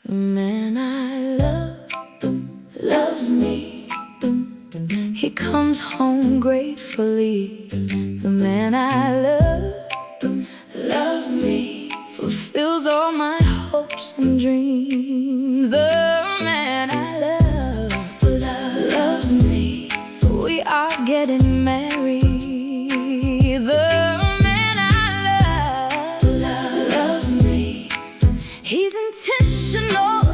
The man I love loves me. He comes home gratefully. The man I love loves me, fulfills all my hopes and dreams. The man I love loves me. We are getting married. The man I love loves me. He's intentional.